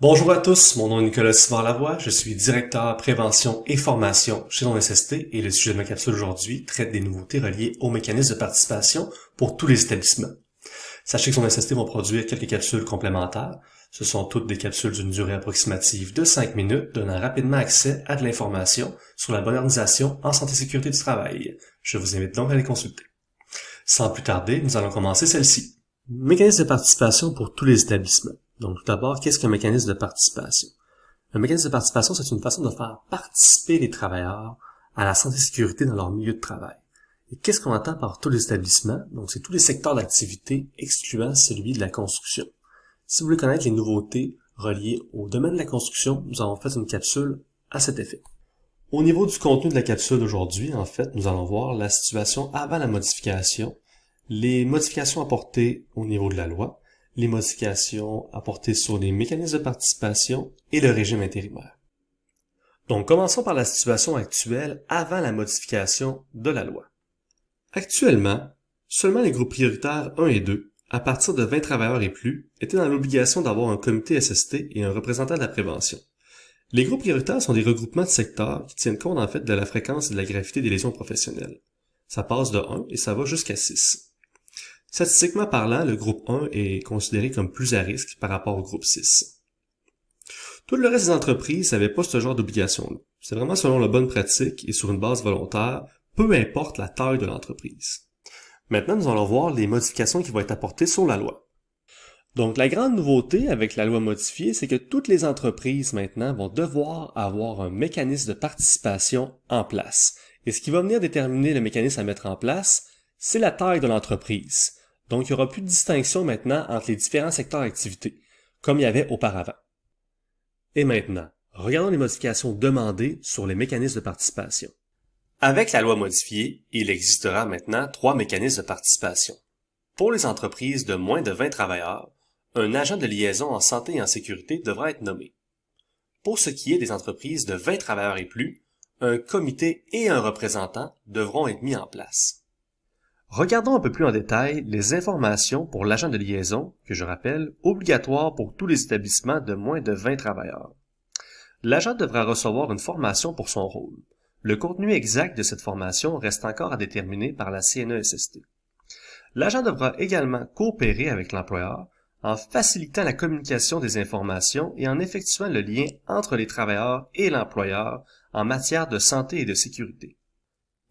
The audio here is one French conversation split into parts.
Bonjour à tous, mon nom est Nicolas Simard-Lavoie, je suis directeur prévention et formation chez l'ONSST et le sujet de ma capsule aujourd'hui traite des nouveautés reliées aux mécanismes de participation pour tous les établissements. Sachez que l'ONSST va produire quelques capsules complémentaires. Ce sont toutes des capsules d'une durée approximative de 5 minutes, donnant rapidement accès à de l'information sur la bonne organisation en santé et sécurité du travail. Je vous invite donc à les consulter. Sans plus tarder, nous allons commencer celle-ci. Mécanisme de participation pour tous les établissements. Donc, tout d'abord, qu'est-ce qu'un mécanisme de participation? Un mécanisme de participation, c'est une façon de faire participer les travailleurs à la santé et sécurité dans leur milieu de travail. Et qu'est-ce qu'on entend par tous les établissements? Donc, c'est tous les secteurs d'activité, excluant celui de la construction. Si vous voulez connaître les nouveautés reliées au domaine de la construction, nous avons fait une capsule à cet effet. Au niveau du contenu de la capsule d'aujourd'hui, en fait, nous allons voir la situation avant la modification, les modifications apportées au niveau de la loi, les modifications apportées sur les mécanismes de participation et le régime intérimaire. Donc, commençons par la situation actuelle avant la modification de la loi. Actuellement, seulement les groupes prioritaires 1 et 2, à partir de 20 travailleurs et plus, étaient dans l'obligation d'avoir un comité SST et un représentant de la prévention. Les groupes prioritaires sont des regroupements de secteurs qui tiennent compte en fait de la fréquence et de la gravité des lésions professionnelles. Ça passe de 1 et ça va jusqu'à 6. Statistiquement parlant, le groupe 1 est considéré comme plus à risque par rapport au groupe 6. Tout le reste des entreprises n'avaient pas ce genre d'obligation-là. C'est vraiment selon la bonne pratique et sur une base volontaire, peu importe la taille de l'entreprise. Maintenant, nous allons voir les modifications qui vont être apportées sur la loi. Donc, la grande nouveauté avec la loi modifiée, c'est que toutes les entreprises maintenant vont devoir avoir un mécanisme de participation en place. Et ce qui va venir déterminer le mécanisme à mettre en place, c'est la taille de l'entreprise. Donc, il n'y aura plus de distinction maintenant entre les différents secteurs d'activité, comme il y avait auparavant. Et maintenant, regardons les modifications demandées sur les mécanismes de participation. Avec la loi modifiée, il existera maintenant 3 mécanismes de participation. Pour les entreprises de moins de 20 travailleurs, un agent de liaison en santé et en sécurité devra être nommé. Pour ce qui est des entreprises de 20 travailleurs et plus, un comité et un représentant devront être mis en place. Regardons un peu plus en détail les informations pour l'agent de liaison, que je rappelle, obligatoire pour tous les établissements de moins de 20 travailleurs. L'agent devra recevoir une formation pour son rôle. Le contenu exact de cette formation reste encore à déterminer par la CNESST. L'agent devra également coopérer avec l'employeur en facilitant la communication des informations et en effectuant le lien entre les travailleurs et l'employeur en matière de santé et de sécurité.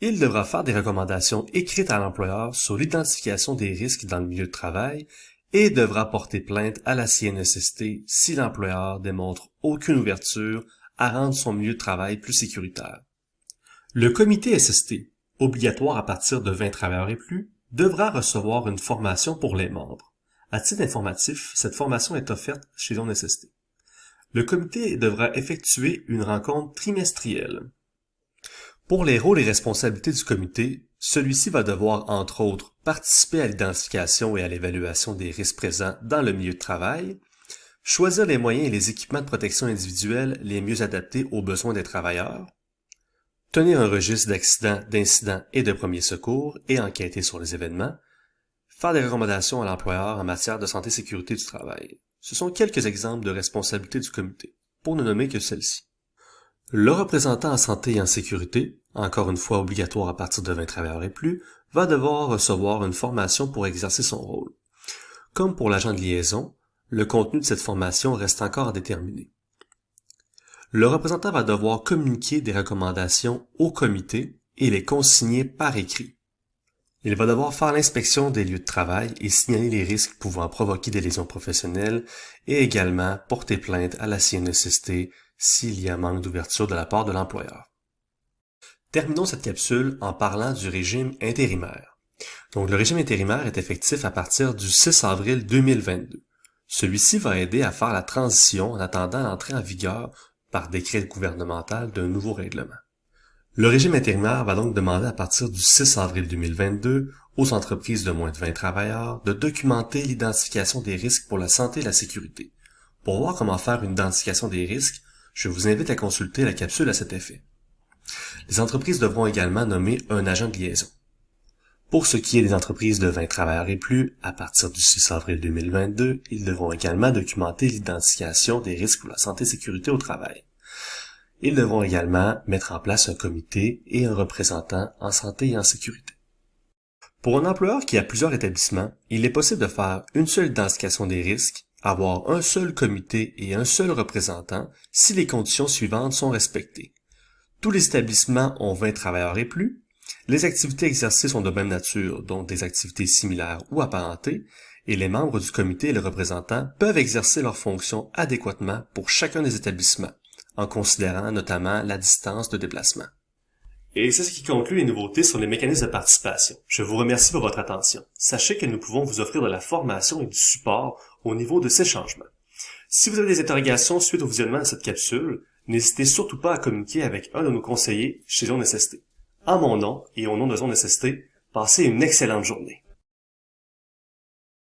Il devra faire des recommandations écrites à l'employeur sur l'identification des risques dans le milieu de travail et devra porter plainte à la CNESST si l'employeur démontre aucune ouverture à rendre son milieu de travail plus sécuritaire. Le comité SST, obligatoire à partir de 20 travailleurs et plus, devra recevoir une formation pour les membres. À titre informatif, cette formation est offerte chez l'ONSST. Le comité devra effectuer une rencontre trimestrielle. Pour les rôles et responsabilités du comité, celui-ci va devoir, entre autres, participer à l'identification et à l'évaluation des risques présents dans le milieu de travail, choisir les moyens et les équipements de protection individuelle les mieux adaptés aux besoins des travailleurs, tenir un registre d'accidents, d'incidents et de premiers secours et enquêter sur les événements, faire des recommandations à l'employeur en matière de santé et sécurité du travail. Ce sont quelques exemples de responsabilités du comité, pour ne nommer que celles-ci. Le représentant en santé et en sécurité, encore une fois obligatoire à partir de 20 travailleurs et plus, va devoir recevoir une formation pour exercer son rôle. Comme pour l'agent de liaison, le contenu de cette formation reste encore à déterminer. Le représentant va devoir communiquer des recommandations au comité et les consigner par écrit. Il va devoir faire l'inspection des lieux de travail et signaler les risques pouvant provoquer des lésions professionnelles et également porter plainte à la CNESST s'il y a manque d'ouverture de la part de l'employeur. Terminons cette capsule en parlant du régime intérimaire. Donc, le régime intérimaire est effectif à partir du 6 avril 2022. Celui-ci va aider à faire la transition en attendant l'entrée en vigueur par décret gouvernemental d'un nouveau règlement. Le régime intérimaire va donc demander à partir du 6 avril 2022 aux entreprises de moins de 20 travailleurs de documenter l'identification des risques pour la santé et la sécurité. Pour voir comment faire une identification des risques, je vous invite à consulter la capsule à cet effet. Les entreprises devront également nommer un agent de liaison. Pour ce qui est des entreprises de 20 travailleurs et plus, à partir du 6 avril 2022, ils devront également documenter l'identification des risques pour la santé et sécurité au travail. Ils devront également mettre en place un comité et un représentant en santé et en sécurité. Pour un employeur qui a plusieurs établissements, il est possible de faire une seule identification des risques, avoir un seul comité et un seul représentant si les conditions suivantes sont respectées. Tous les établissements ont 20 travailleurs et plus. Les activités exercées sont de même nature, donc des activités similaires ou apparentées, et les membres du comité et le représentant peuvent exercer leurs fonctions adéquatement pour chacun des établissements, en considérant notamment la distance de déplacement. Et c'est ce qui conclut les nouveautés sur les mécanismes de participation. Je vous remercie pour votre attention. Sachez que nous pouvons vous offrir de la formation et du support au niveau de ces changements. Si vous avez des interrogations suite au visionnement de cette capsule, n'hésitez surtout pas à communiquer avec un de nos conseillers chez Zone SST. En mon nom et au nom de Zone SST, passez une excellente journée.